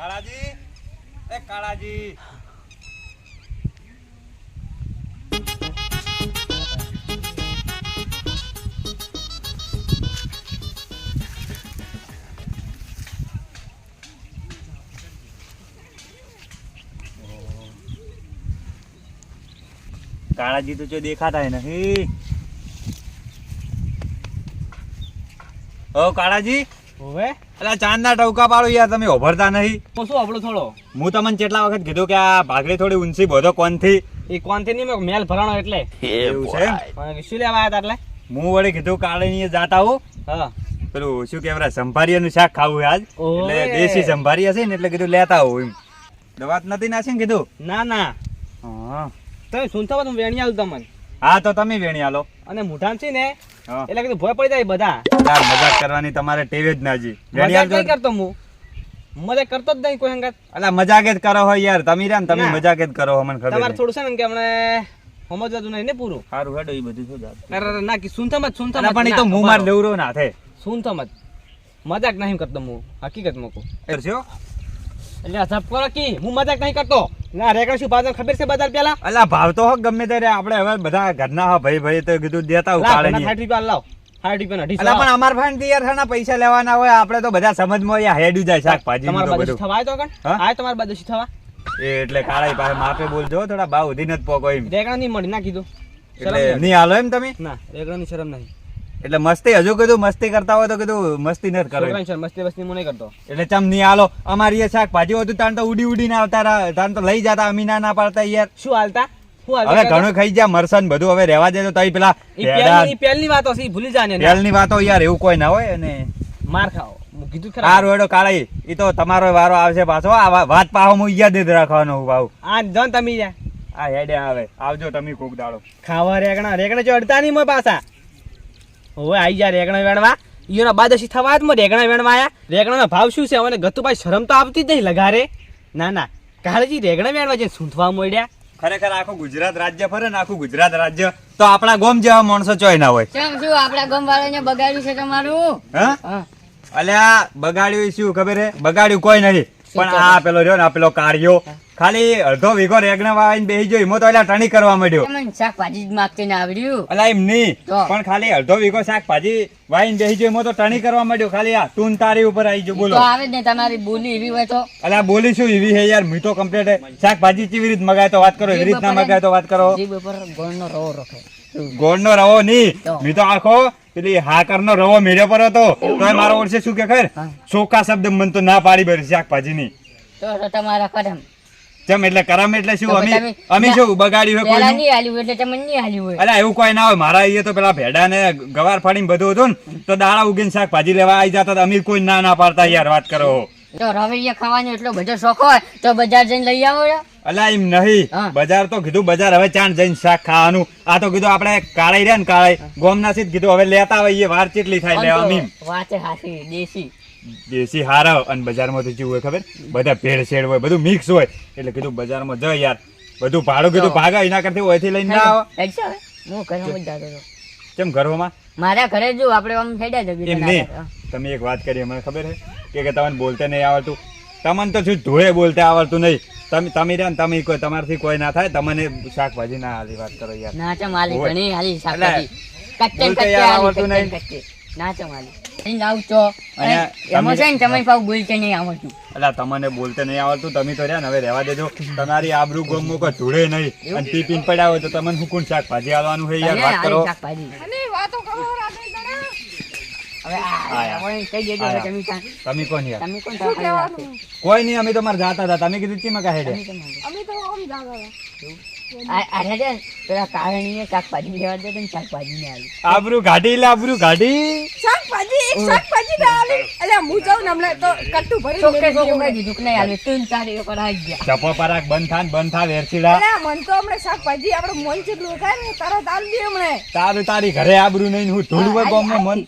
કાળાજી, એ કાળાજી. કાળાજી તો જો દેખાતા નહીં. ઓ કાળાજી, હોવે અલા ચાંદના ટવકા પાડો યાર, તમે ઓભરતા નહીં. તો શું આપણો થોડો હું તમને કેટલા વખત કીધું કે આ ભાગડી થોડી ઊંચી બધો કોનથી. એ કોનથી નહીં મેલ ભરાણો એટલે એવું છે એમ? પણ શું લેવા આવ્યા તા એટલે હું વળી કીધું કાળાની જાતા હું હા પેલું શું કેવરા સંભારિયાનું શાક ખાવું આજ, ઓવે. એટલે દેશી સંભારિયા છે ને એટલે કીધું લેતા આવું એમ. દવા નથી નાખી ને કીધું. ના ના હા તમે સુનતા તમે વેણી આલું તમને હા તો તમે વેણી આલો. અને મુઠામ છે ને હા. એટલે કીધું ભય પડી જાય બધા યાર મજાક કરવાની તમારે ટેવે જ નાજી. વેણી મજાક નહીં આલજો. કરતો હું મજાક કરતો જ નહીં કોઈ સંગાત અલા મજાક જ કરો હો યાર તમે રહ્યા ને, તમે ના. મજાક જ કરો હો, મને ખબર તમારે છે. થોડું છે ને કે હમણે સમજવાતું નહીં ને પૂરું સારું હેડો એ બધું શું જાત. અરે ના કે સુનતા મત અલા પણ એ તો મું માર લેવરો ના થે. સુનતા મત મજાક નહીં કરતો હું હકીકત મૂકું કરશો? એટલે અસબ કરો કી હું મજાક નહીં કરતો ના રેકડ શું બાजार ખબર છે બજાર પેલા અલા ભાવ તો હો ગમે ત્યારે આપણે હવે બધા ઘરના હો ભાઈ ભાઈ તો કીધું દેતા હું લાવ કાળાની. 60 રૂપિયા લાવ 60 રૂપિયા અલા પણ અમાર ફાઈન યાર થાના પૈસા લેવાના હોય, આપણે તો બધા સમજમાં યા હેડ્યું જાય શાકભાજી નું તમારા તો બાજુ બધું. થવાય તો કણ હા? આ તમારા બાજુ થવા એ એટલે કાળાઈ પાસે માપે બોલજો, થોડા ભાવ ઉધી નથી પોકો એમ. રેકડા નહીં મળી ના કીધું એટલે નહીં હાલો એમ તમે. ના રેકડાની શરમ નહીં એટલે મસ્તી હજુ કીધું મસ્તી કરતા હોય તો કીધું મસ્તી નથી કરો એમ. છોકરાની શરમ મસ્તી બસ્તી હું નહીં કરતો એટલે ચમ નહીં હાલો. અમારી એ શાકભાજી હતું તાન તો ઉડી ઉડીને આવતા રહ્યા, તાન તો લઈ જતા અમીના ના પાડતા યાર. શું હાલતા શું હવે હાલતા ઘણું ખાઈ ગયા મરસન બધું, હવે રહેવા દેજો. તઈ પેલા ઈ પહેલની વાતો છે ઈ ભૂલી જાને ને. તેલની વાતો યાર એવું કોઈ ના હોય. અને માર ખાઓ હું કીધું ખરા આ રોડો કાળાઈ ઈ તો તમારો વારો આવશે પાછો. આ વાત પાહો હું યાદ જ રાખવાનો હું ભાવ. આ જન તમે જા આ હેડે આવે આવજો તમે કોક દાડો. ખાવા રેકડા જો અડતા નહીં મોય પાછા હવે આઈ જા રેકડા વેણવા ઈયોના બાદશી થવા જ મો રેકડા વેણવા આયા. રેકડાનો ભાવ શું છે હવે ગતુભાઈ શરમ તો આવતી જ નહીં લગારે. ના ના કાળજી રેકડા વેણવા જે સૂંઠવા મોડ્યા ખરેખર આખું ગુજરાત રાજ્ય ફરે ને આખું ગુજરાત રાજ્ય તો આપણા ગોમ જેવા માણસો ચોય ના હોય. કેમ શું આપડા ગામ વાળાને બગાડ્યું છે તમારું? હા હા. અલ્યા બગાડ્યું શું ખબર હે? બગાડ્યું કોઈ નથી, પણ આ પેલો રહ્યો ને આ પેલો કાર્યો ખાલી અડધો વીઘો રેગણા વાવીને બેસી ગયો, એમાં તો એટલે ટણી કરવા માંડ્યો. તમને શાકભાજી જ માગતે ના આવડ્યું? અલા એમ નહીં, તો? પણ ખાલી અડધો વીઘો શાકભાજી વાવીને બેસી ગયો, એમાં તો ટણી કરવા માંડ્યો. ખાલી આ ટૂન તારી ઉપર આવી ગયો. બોલો તો આવે જ ને તમારી બોલી એવી હોય તો અલા બોલી શું એવી હે યાર? મી તો કમ્પ્લીટ શાકભાજી કેવી રીત મગાય તો વાત કરો, એવી રીત ના મગાય તો વાત કરો. જીભ ઉપર ગોળનો રવો રખે. ગોળનો રવો નહીં, તો? મી તો આખો પેલી હાકરનો રવો મેળ્યો પર હતો. તો મારો ઓળશે શું કે ખબર? હા. ચોખ્ખા શબ્દ મન તો ના પાડી બરી શાકભાજી ની. તો તમારા કરમ ચમ એટલે કરમ એટલે શું? તો અમે તમે- અમે શું બગાડ્યું હોય પેલા કોઈનું? નહીં હાલ્યું એટલે તમને નહીં હાલ્યું હોય. અલા એવું કોઈ ના હોય. મારા અહીંયા તો પેલા ભેડા ને ગવાર ફાડીને બધું હતું ને તો દાડા ઉગીને શાકભાજી લેવા આવી જતા હતા. અમે કોઈ ના પાડતા યાર, વાત કરો. તો રવૈયા ખાવાનો એટલો બધો શોખ હોય તો બજાર જઈને લઈ આવો યાર. અલા એમ નહીં, હા. બજાર તો કીધું બજાર હવે ચાણ જઈને શાક ખાવાનું. આ તો કીધું આપણે કાળાઈ રહ્યા ને કાળાઈ ગોમના સીધ કીધું હવે લેતા આવીએ, વાર ચેટલી થાય લેવા. આમ એમ તો વાતે હાથી દેશી દેશી હારા અને બજારમાં તો કેવું હોય ખબર? બધા ભેળસેળ હોય, બધું મિક્સ હોય. એટલે કીધું બજારમાં જ યાર બધું ભાડું કીધું ભાગા એના કરતી ઓયથી લઈને ના આવો. હેડશે હવે? હું ઘરમાં જ જાતો હતો. કેમ ઘરમાં? મારા ઘરે જો આપણે આમ હેડ્યા જઈએ એમ નહીં, તમે એક વાત કરી મને ખબર છે કે તમને બોલતે નહીં આવડતું. તમને તો શું ધોળે બોલતે આવડતું નહીં. તમે રહ્યા ને તમે કોઈ તમારથી કોઈ ના થાય. તમને શાકભાજી ના હાલી વાત કરો યાર. ના ચમ હાલી હોય. ઘણી હાલી શાકભાજી કચ્ચે બોલતે કચ્ચે યાર હાલી, આવડતું કચ્ચે નહીં. કચ્ચે. ના ચમ હાલી અહીં આવતો અને એમાં છે ને તમે- તમે પાછું બોલતે નહીં આવડતું. એટલે તમને બોલતે નહીં આવડતું. તમે તો રહ્યા ને હવે રહેવા દેજો. તમારી આબરૂ ગોમમાં કોઈ ધૂળે નહીં અને પી પીને પડ્યા હોય તો તમને હું કોણ શાકભાજી આલવાનું છે યાર? તમે વાત કરો. હાલી શાકભાજી. હવે આયા. આપણે કહી દેજો આયા. કે તમે કાં- તમે કોણ યાર? તમે કોણ ખાલી રાખે? કોઈ નહીં, અમે તો મારે જાતા હતા. તમે કીધું ચીમાં કાંઈ હેડે? તમે કેમ હાલો? આ છે ને પેલા કારણીએ શાકભાજી લેવા દે તો શાકભાજી ને આવી આબરૂ ગાડી લે, આબરૂ ગાડી. શાકભાજી ના આલે એટલે હું જાઉં ને હમણાં તો કટ્ટુ ભરી ચોખ્ખે ચોખ્ખે કીધું કે નહીં હાલે તું તારી ઉપર આવી ગયા. ચપો પરાક બંધ થાય ને બંધ થાય વેરસીડા. મન તો હમણાં શાકભાજી આપણે મોલ જેટલું થાય ને તરત આલી દે હમણાં તારું તારી ઘરે આબરૂ નહીં ને હું ધૂળ હોય ગામમાં મન.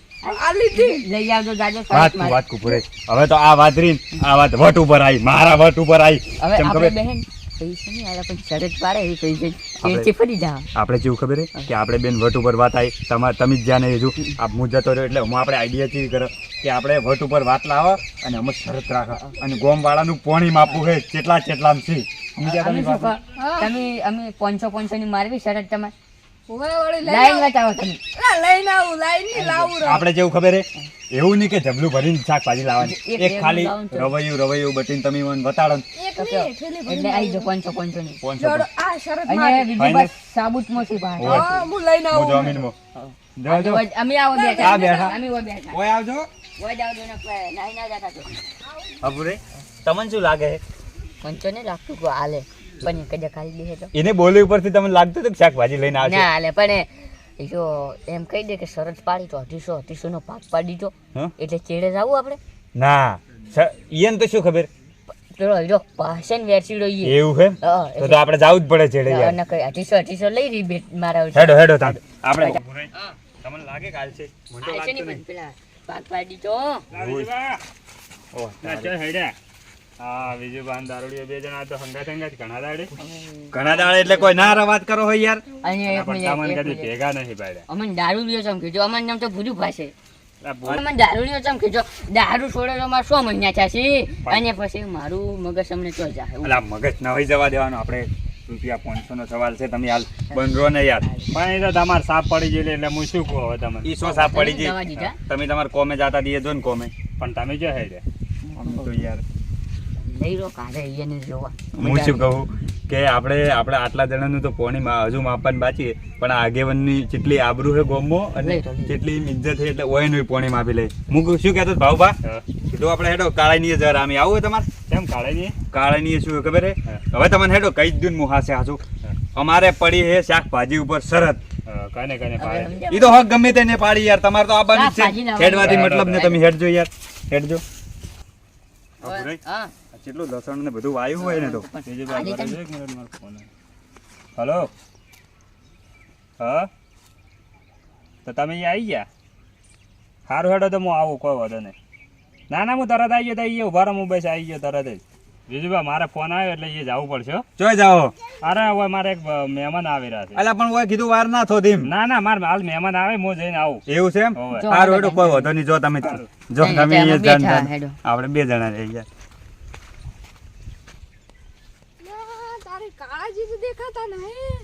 આલી દી લઈ આવજો જાજો વાત સરસ વાત કુપુરે. હવે તો આ વાત રીન આ વાત વટ ઉપર આવી, મારા વટ ઉપર આવી. હવે કેમ આપણે ખબર? બહેન પૈસા નહીં આલે પણ શરત પાડે એ પૈસા એ ફરી જા આપણે જેવું ખબર છે કે આપણે બેન વટ ઉપર વાત આવી તમે જ જાણે હજુ હું જતો રહ્યો એટલે હું આપણે આઈડિયા ચેવી કરો કે આપણે વટ ઉપર વાત લાવો અને અમે શરત રાખો અને ગોમવાળાનું પોણી માપવું છે કેટલા છે સમજ્યા અમે તમે શું વાત? કહો? તમે અમે 500 ની મારવી શરત તમારે ઓવે વળી લઈ લાઈન આવું. બતાવો તમે અલા, લઈને આવું લાઈન ની લાવું રો. આપણે જેવું ખબર છે એવું નહીં કે જબલું ભરીને શાકભાજી લાવવાની એક એક ખાલી લાવો ને તો. રવૈયું બટીને તમે મને બતાડો ને. એક નહીં, થેલી ભરીને એટલે આવી જાઓ 500 ની 500 જોડો, આ શરત અને મારી. બીજું બસ સાબુતમાં છે ભાઈ ઓય. હા, હું લઈને હું આવું જમીનમાં. જાઓ, જાઓ. અમે આવો આ બેઠા બેઠા. અમે ઓ બેઠા ઓય આવજો ઓય જાવ દો ને નાઈ ના જાતા તો અપુરે તમને શું લાગે છે? મંચો ને લાગતું કે હાલે પણ કદે ખાલી દે તો એને બોલી ઉપરથી તમને લાગતું હતું કે શાકભાજી લઈને આવશે ના હાલે પણ એ જો એમ કહી દે કે શરત પાડી તો 250 નો ભાગ પાડી દીધો હા? એટલે ચેડે જાવું આપણે ના ઈયન તો શું ખબર પેલો જો પાસન વેરસીડો ઈ એવું છે હા તો આપણે જવું જ પડે છેડે યાર ન કઈ 250 લઈ રહી બેટ મારા હેડો તાન આપણે તમને લાગે કાલ છે મને તો લાગતું નહીં પેલા ભાગ પાડી તો ઓહ ઘણા દાડે એટલે કોઈ ના વાત કરો હોય યાર અને એક મિનિટ અમન દારૂ લ્યો ચમ કીધું અમન નામ તો ભૂલું પાસે અમન દારૂ લ્યો ચમ કીધું દારૂ છોડે તો મારે 100 મહિના થશે અને પછી મારું મગજ અમને તો જાય અલા મગજ ના હોય જવા દેવાનો આપણે રૂપિયા 500 નો સવાલ છે તમે હાલ બંધરો ને યાર પણ એ તો તમારે સાપ પડી ગયેલી એટલે હું શું કહું હવે તમે ઈ સો સાપ પડી દવા જાય દીધા તમે તમાર કોમે જાતા દીએ જો ને કોમે પણ તમે જો હે રે આમ તો યાર લઈ રો કાઢે એને જોવા હું શું કહું કે આપણે આટલા જણાનું તો પોણી હજુ માપન બાકી છે. પણ આ આગેવનની જેટલી આબરૂ છે ગોમમાં અને લઈ લો, લઈ લો. જેટલી ઇજ્જત છે એટલે ઓયનું પોણી માપી લે હું શું કહેતો ભાવભા હા. કીધું આપણે હેડો કાળાની જર આમે આવું હોય તમારે કેમ કાઢે નહીં કાળાની શું હોય ખબર હા. હે હવે તમને હેડો કઈ જ દઉં હું હાસે હાચું અમારે પડી છે શાકભાજી ઉપર શરત કને હવે ઈ પાડે સમજ્યા? તો હક ગમે તેને પાડી યાર તમારે તો આવવાનું જ શાકભાજી છે લાવવાની. હેડવાથી મતલબ ને તમે હેડજો યાર હેડજો હવે, હા કેટલું લસણ ને બધું વાયું હોય ને તો બીજી આ બાજુ રીતે એક મિનિટ મારો ફોન હલો હા તો તમે અહીંયા આવી ગયા સારું હેડો તો હું આવું કોઈ વાંધો નહીં ના હું તરત આવી ગયો તો અહીંયા ઉભા રહો હું બસ આવી ગયો તરત જ બીજું મારે ફોન આવ્યો એટલે એ જવું પડશે હો. જોઈ જાઓ અરે હવે મારે એક મહેમાન આવી રહ્યા છે અલા પણ ઓય કીધું વાર ના થોધી ના મારે હાલ મહેમાન આવે હું જઈને આવું એવું છે એમ હોવે. સારું હેડો કોઈ વાંધો નહીં જો તમે સારું. જો નહીં, તમે એટલે અહીંયા અમે જાણ બેઠા, હેડો. આપણે બે જણા રહી યાર ના, તારી કાળાજી તો દેખાતા નહીં.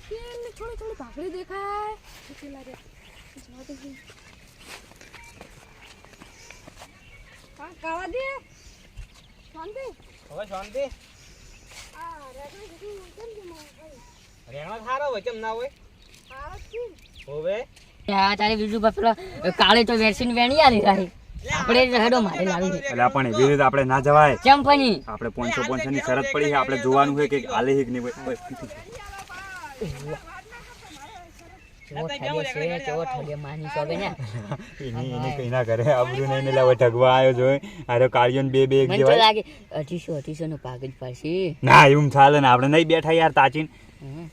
કેમ ને થોડી ભાખરી દેખાય. કેટલા રે. જવા દે. હા, કાળાજી. શાંતિ? હવે શાંતિ આ રેગણ કીધું કેમ કે મારે રેગણો સારો હોય કેમ ના હોય કાળા જ છે. હવે આ તારે બીજું પેલો કાળે તો વેરસીને વેણી આલી રાહી આપણે જ હેડો મારે લાવી છે એટલે પણ એવી રીતે આપણે ના જવાય ચંપની આપણે 500 ની શરત પડી છે આપણે જોવાનું છે કે આલે હિક નહીં હોય. કેવો ઠગે છે કેવો ઠગે માની સોગે ને એને કઈ ના કરે આબરૂ નહીં ને લાવે ઠગવા આવ્યો જોઈ આરો કાળિયો બે એક મને તો જેવાય લાગે 250 નો ભાગ જ પડશે ના એવું ચાલે ને આપણે નહીં બેઠા યાર તાચીન હમ.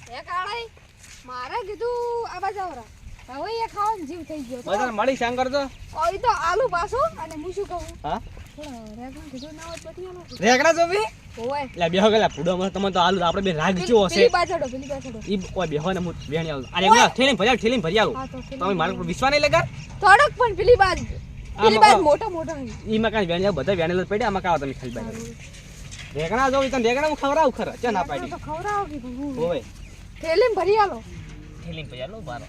હે કાળાઈ, મારે કીધું આ બાજુ આવરા. હવે એ ખાવાનો જીવ થઈ ગયો બધાને મળી શંકર તો ઓય તો આલુ પાછો અને હું શું કહું હા થોડા રેગણ કીધું ના હોત પછી આનો રેગણા જોવી ઓય એટલે બેહો ગયેલા પૂડો મને તમને તો આલુ આપણે બે રાગ ચો હશે પેલી પાછળ ઈ કોઈ બેહો ને હું વેણી આવું આ રેગણા ઠેલીને ભરી આવું હા તો તમે મારા પર વિશ્વાસ નહીં લગાડ થોડોક પણ પેલી બાજ આમાં મોટા મોટા હે. ઈ માં કાંઈ વેણી આવું બધા વેણેલા જ પડ્યા આમાં કાવા તમે ખાલી બાજુ રેગણા જોવી તને રેગણા હું ખવડાવું ખરા ચા ના પાડી તો ખવડાવો કે ભગવું ઓય થેલીમાં ભરી આલો ઠેલીને ભરી આલો બારો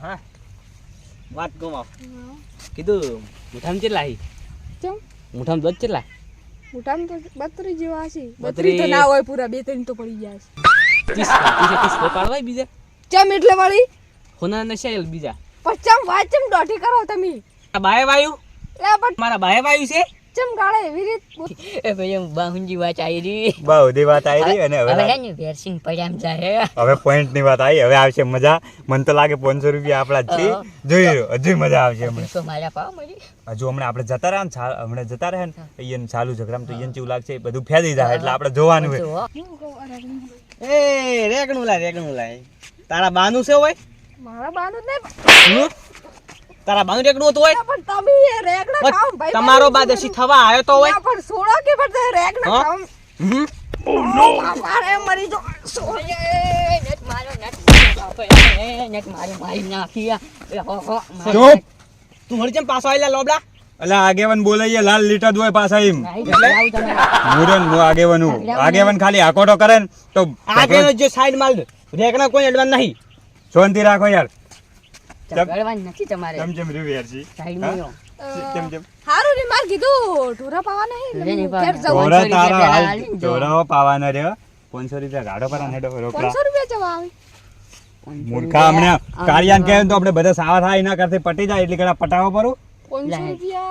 હા વાત ગમાવ કીધું મુઠામ કેટલા હી ચમ મુઠામ દોધ કેટલા મોટામ તો 32 જેવા હશે 32 32 તો ના હોય પૂરા બે ત્રણ તો પડી જાય છે 30 પાડવાય બીજા ચમ એટલે વાળી હોના નશા બીજા પણ ચમ વાત ચમ દોઢી કરો તમે આ બાય વાયુ લે પણ મારા બાય વાયુ છે ચમ ગાળે એવી રીત એ ભાઈ એમ બાહુંજી વાત આવી રહી બહુ બધી વાત આવી રહી અને હવે હવે હે ને વેરસીન પડ્યામ જાય હવે પોઈન્ટ ની વાત આવી હવે આવશે મજા મને તો લાગે 500 રૂપિયા આપણા જ છે જોઈ રહ્યો હજુ મજા આવશે હમણાં 200 મારા પાવ મળી હજુ હમણાં આપણે જતા રહ્યા ને હમણાં જતા રહ્યા ને અહીંયા ચાલુ ઝઘડામાં તો અહીંયા કેવું લાગશે એ બધું ફેદી જાય એટલે આપણે જોવાનું હોય જો, હું કહું અરે એ રેગણું લાય તારા બાનું છે હોય મારા બાનું જ નહીં હું? તારા બાનું રેગણું હતું હોય પણ તમે એ રેગણા ખાઓ ને ભાઈ તમારો બાદશી થવા આવ્યો તો હોય ના, પણ સોડા કે પણ રેગણા હા? ખાઓ હમ? મારે મરી જો નટ મારો નટ મારી નાખી ચૂપ. તું વળી કેમ પાછો આવેલા લોબડા અલા આગેવન બોલાઈએ લાલ લીટા દોય પાછા એમ મુરન હું આગેવન ખાલી આકોટો કરે ને તો આગળ જે સાઈડ માલ રેકણા કોઈ એડવાન્સ નહીં શાંતિ રાખો યાર. ઝઘડવાનું નથી તમારે ચમ રહ્યું યારજી. સાઈડમાં યો. ચમ હારું રે માર કીધું ઢોરા પાવા નહીં ઢોરા નહીં ઘેર પાવાના. જવું. ઢોરા તારો પહેલા હાલ હાલીને જો. ઢોરાઓ પાવાના રહ્યો 500 રૂપિયા ગાડો પર હેડો રોકડા 500 રૂપિયા જવા આવે મૂર્ખા હમણાં કાળિયાન કહે ને તો આપણે બધા સાવા થાય એના કરતી પટી જાય એટલે કડા પટાવો પરું 500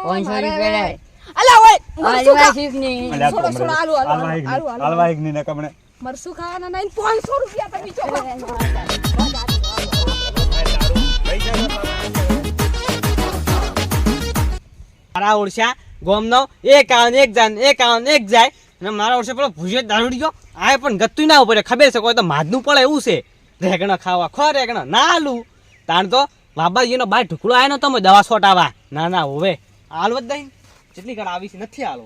500 રૂપિયા રૂપિયા લે. અલા ઓય આલી મરસું વાત ખા શીખ નહીં. અલ્યા થોડો થોડો આલુ, આલુ, આલવાહિક આલુ, આલુ. આલવાહિક ની નકમણે મરસું ખાવાના નહીં 500 રૂપિયા તમે જો મારા ઓળશા ગોમનો એક આવે ને એક જાય ને એક આવે ને એક જાય અને મારા ઓળશે પેલો ભૂજે દારૂડી ગયો આ પણ ગતું ના ઉપર ખબર છે કોઈ તો માધનું પડે એવું છે રેગણા ખાવા ખો રેગણા ના આલું તાણ તો બાબાજીનો બાર ઢુકડો આવ્યો ને તમે દવા છોટાવા ના ના હવે આલવો જ નહીં જેટલી કર આવી છે નથી આલો